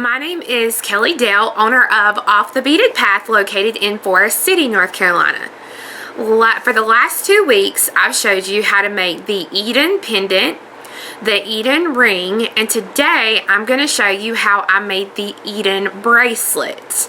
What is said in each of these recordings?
My name is Kelly Dale, owner of Off the Beaded Path, located in Forest City, North Carolina. For the last 2 weeks, I've showed you how to make the Eden pendant, the Eden ring, and today I'm going to show you how I made the Eden bracelet.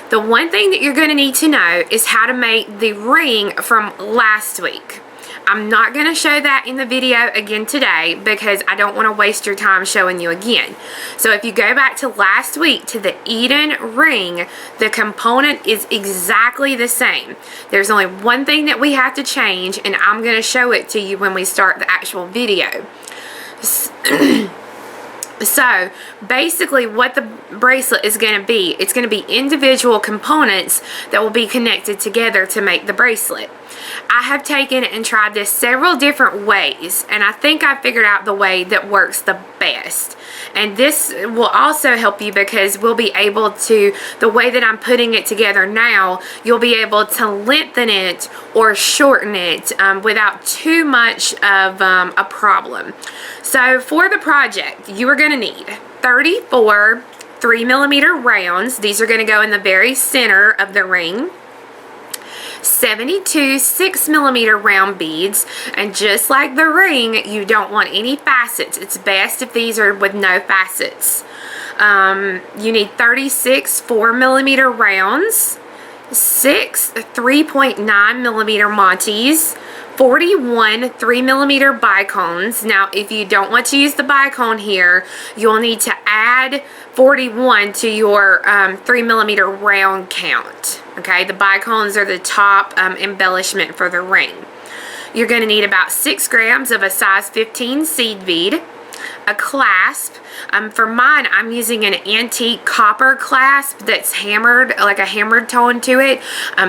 The one thing that you're going to need to know is how to make the ring from last week. I'm not going to show that in the video again today because I don't want to waste your time showing you again. So if you go back to last week to the Eden ring, the component is exactly the same. There's only one thing that we have to change, and I'm going to show it to you when we start the actual video. So basically what the bracelet is going to be, it's going to be individual components that will be connected together to make the bracelet. I have taken and tried this several different ways, and I think I figured out the way that works the best. And this will also help you because we'll be able to, the way that I'm putting it together now, you'll be able to lengthen it or shorten it without too much of a problem. So for the project, you are going to need 34 3mm rounds. These are going to go in the very center of the ring. 72 6mm round beads, and just like the ring, you don't want any facets. It's best if these are with no facets. You need 36 4mm rounds, 6 3.9mm Montees, 41 3mm Bicones. Now if you don't want to use the Bicone here, you'll need to add 41 to your 3mm round count. Okay, the Bicones are the top embellishment for the ring. You're going to need about 6 grams of a size 15 seed bead, a clasp. For mine, I'm using an antique copper clasp that's hammered, like a hammered tone to it.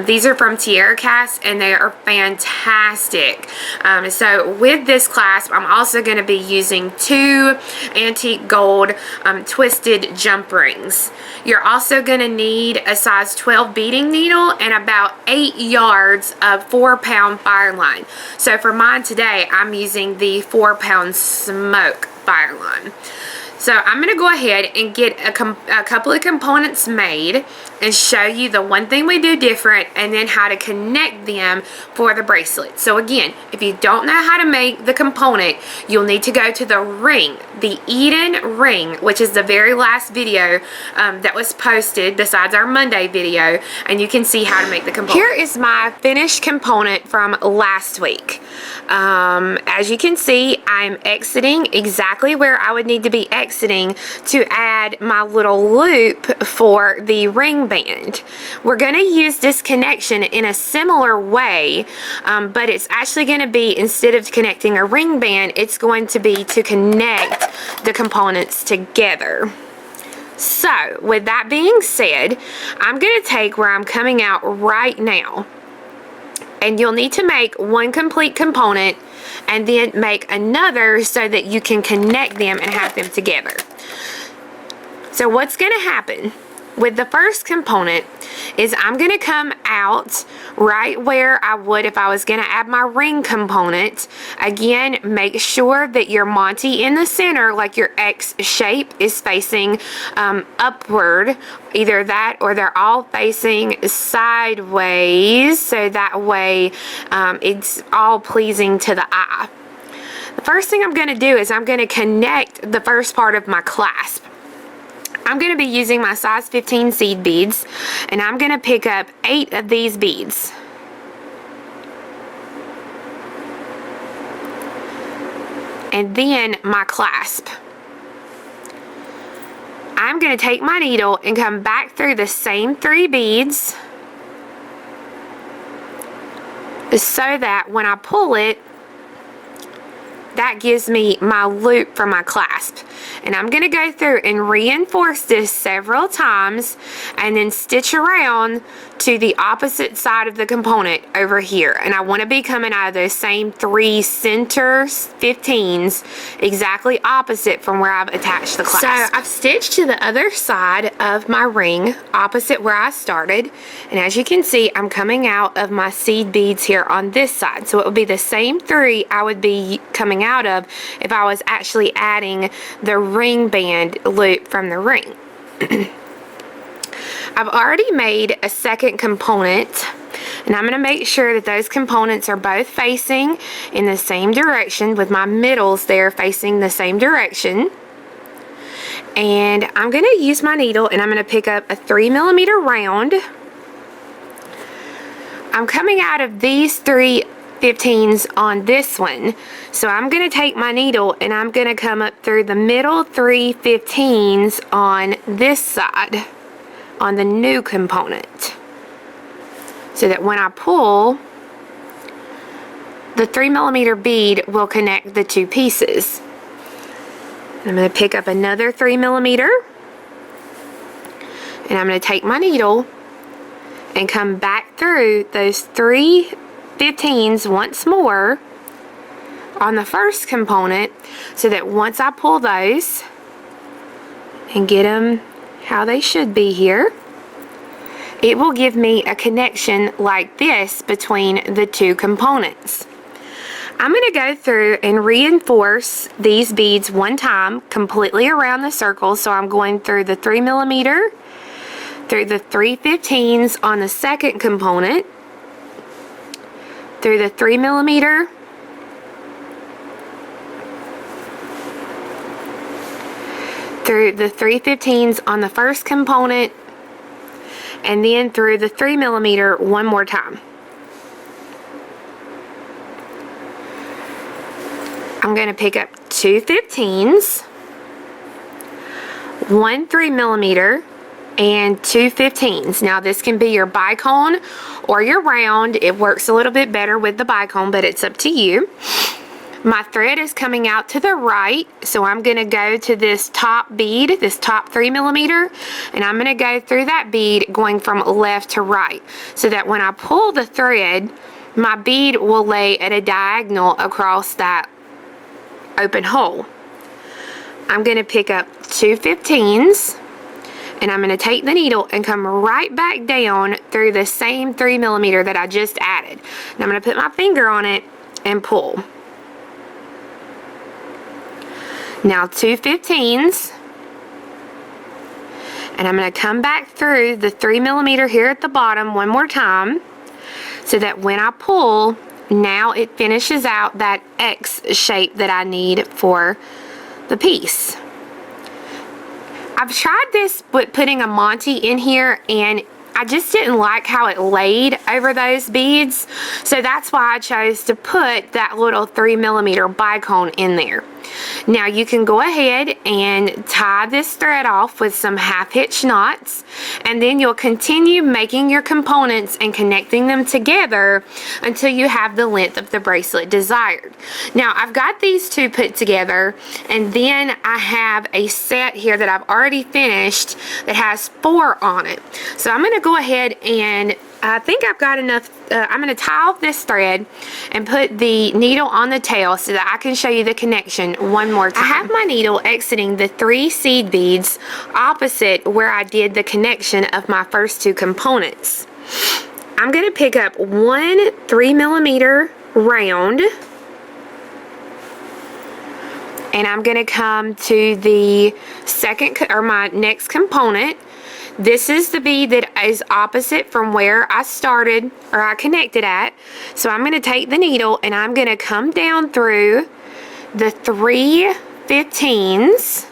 These are from Clasp, and they are fantastic. So with this clasp, I'm also going to be using 2 antique gold twisted jump rings. You're also going to need a size 12 beading needle and about 8 yards of 4-pound fire line. So for mine today, I'm using the 4-pound smoke fire line. So I'm going to go ahead and get a couple of components made and show you the one thing we do different and then how to connect them for the bracelet. So again, if you don't know how to make the component, you'll need to go to the ring, the Eden ring, which is the very last video that was posted besides our Monday video, and you can see how to make the component. Here is my finished component from last week. As you can see, I'm exiting exactly where I would need to be exiting to add my little loop for the ring band. We're going to use this connection in a similar way, but it's actually going to be, instead of connecting a ring band, it's going to be to connect the components together. So with that being said, I'm going to take where I'm coming out right now, and you'll need to make one complete component and then make another so that you can connect them and have them together. So what's going to happen with the first component is I'm going to come out right where I would if I was going to add my ring component. Again, make sure that your Montee in the center, like your X shape, is facing upward. Either that or they're all facing sideways, so that way it's all pleasing to the eye. The first thing I'm going to do is I'm going to connect the first part of my clasp. I'm going to be using my size 15 seed beads, and I'm going to pick up 8 of these beads. And then my clasp. I'm going to take my needle and come back through the same 3 beads so that when I pull it, that gives me my loop for my clasp. And I'm going to go through and reinforce this several times and then stitch around to the opposite side of the component over here. And I want to be coming out of those same 3 center 15s exactly opposite from where I've attached the clasp. So I've stitched to the other side of my ring opposite where I started, and as you can see, I'm coming out of my seed beads here on this side. So it would be the same 3 I would be coming out of if I was actually adding the ring band loop from the ring. I've already made a second component, and I'm going to make sure that those components are both facing in the same direction with my middles there facing the same direction. And I'm going to use my needle and I'm going to pick up a 3mm round. I'm coming out of these 3/15s on this one, so I'm going to take my needle and I'm going to come up through the middle 3/15s on this side, on the new component, so that when I pull, the 3mm bead will connect the two pieces. I'm going to pick up another 3mm, and I'm going to take my needle and come back through those 3/15s once more on the first component, so that once I pull those and get them how they should be here, it will give me a connection like this between the two components. I'm going to go through and reinforce these beads one time completely around the circle. So I'm going through the 3mm, through the 3/15s on the second component, through the 3mm, through the 3/15s on the first component, and then through the 3mm one more time. I'm going to pick up two 15s, one 3mm, and two 15s. Now this can be your bicone or your round. It works a little bit better with the bicone, but it's up to you. My thread is coming out to the right, so I'm going to go to this top bead, this top 3mm, and I'm going to go through that bead going from left to right, so that when I pull the thread, my bead will lay at a diagonal across that open hole. I'm going to pick up two 15s, and I'm going to take the needle and come right back down through the same 3mm that I just added. And I'm going to put my finger on it and pull. Now two 15s, and I'm going to come back through the 3mm here at the bottom one more time, so that when I pull, now it finishes out that X shape that I need for the piece. I've tried this with putting a Montee in here, and I just didn't like how it laid over those beads, so that's why I chose to put that little 3mm bicone in there. Now you can go ahead and tie this thread off with some half-hitch knots, and then you'll continue making your components and connecting them together until you have the length of the bracelet desired. Now I've got these two put together, and then I have a set here that I've already finished that has 4 on it. So I'm going to go ahead and I think I've got enough. I'm going to tie off this thread and put the needle on the tail so that I can show you the connection one more time. I have my needle exiting the 3 seed beads opposite where I did the connection of my first 2 components. I'm going to pick up one 3mm round, and I'm going to come to the second, or my next component. This is the bead that is opposite from where I started, or I connected at. So I'm going to take the needle and I'm going to come down through the 3/15s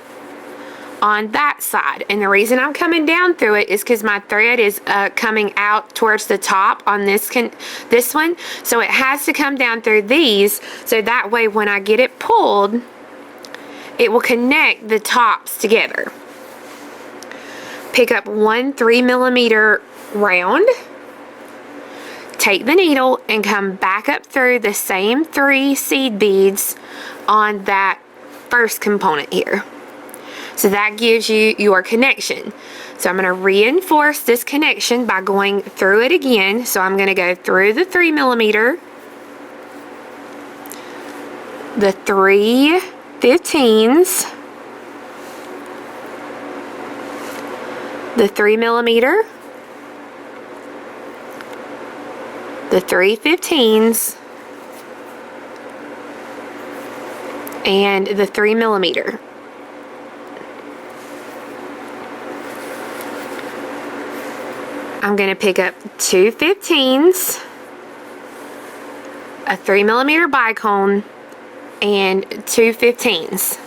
on that side. And the reason I'm coming down through it is because my thread is coming out towards the top on this one. So it has to come down through these, so that way when I get it pulled, it will connect the tops together. Pick up one 3mm round, take the needle and come back up through the same 3 seed beads on that first component here. So that gives you your connection. So I'm going to reinforce this connection by going through it again. So I'm going to go through the 3mm, the 3/15s, the 3mm, the 3/15s, and the 3mm. I'm going to pick up 2 15s, a 3mm bicone, and 2 15s.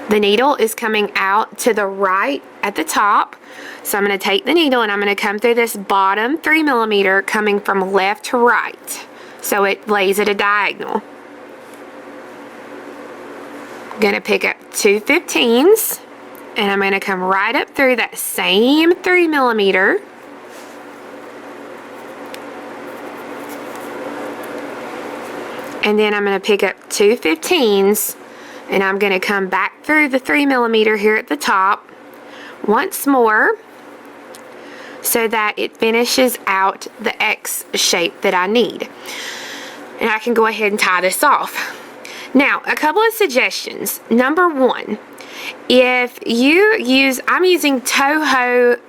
The needle is coming out to the right at the top, so I'm going to take the needle and I'm going to come through this bottom 3mm coming from left to right, so it lays at a diagonal. I'm going to pick up 2 15s and I'm going to come right up through that same 3mm. And then I'm going to pick up 2 15s and I'm going to come back through the 3mm here at the top once more so that it finishes out the X shape that I need. And I can go ahead and tie this off. Now, a couple of suggestions. Number one, if you use, I'm using Toho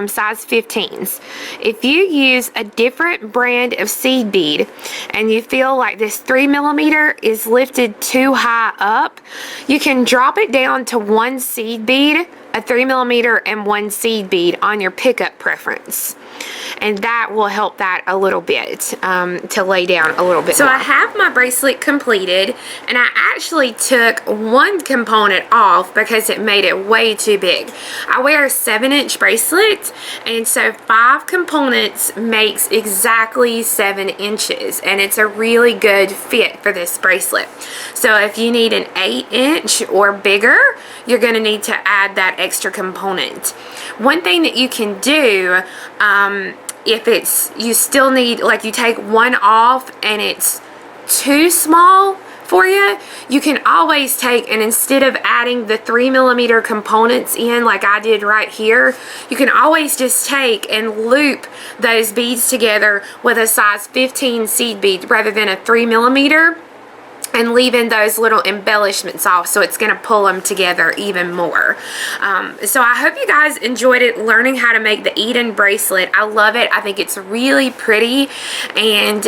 size 15s. If you use a different brand of seed bead and you feel like this 3mm is lifted too high up, you can drop it down to one seed bead, a 3mm and one seed bead on your pickup preference. And that will help that a little bit, to lay down a little bit more. I have my bracelet completed, and I actually took one component off because it made it way too big. I wear a 7-inch bracelet, and so 5 components makes exactly 7 inches, and it's a really good fit for this bracelet. So if you need an 8-inch or bigger, you're going to need to add that extra component. One thing that you can do, if it's, you still need, like you take one off and it's too small for you, you can always take, and instead of adding the 3mm components in like I did right here, you can always just take and loop those beads together with a size 15 seed bead rather than a 3mm, and leaving those little embellishments off, so it's going to pull them together even more. So I hope you guys enjoyed it, learning how to make the Eden bracelet. I love it. I think it's really pretty, and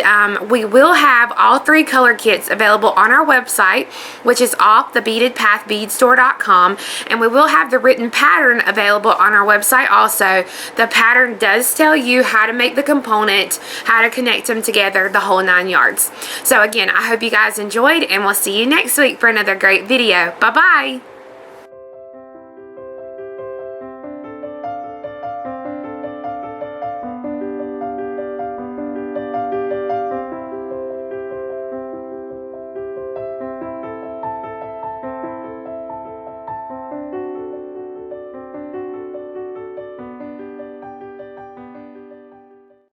we will have all 3 color kits available on our website, which is offthebeadedpathbeadstore.com, and we will have the written pattern available on our website also. The pattern does tell you how to make the component, how to connect them together, the whole 9 yards. So again, I hope you guys enjoyed, and we'll see you next week for another great video. Bye-bye.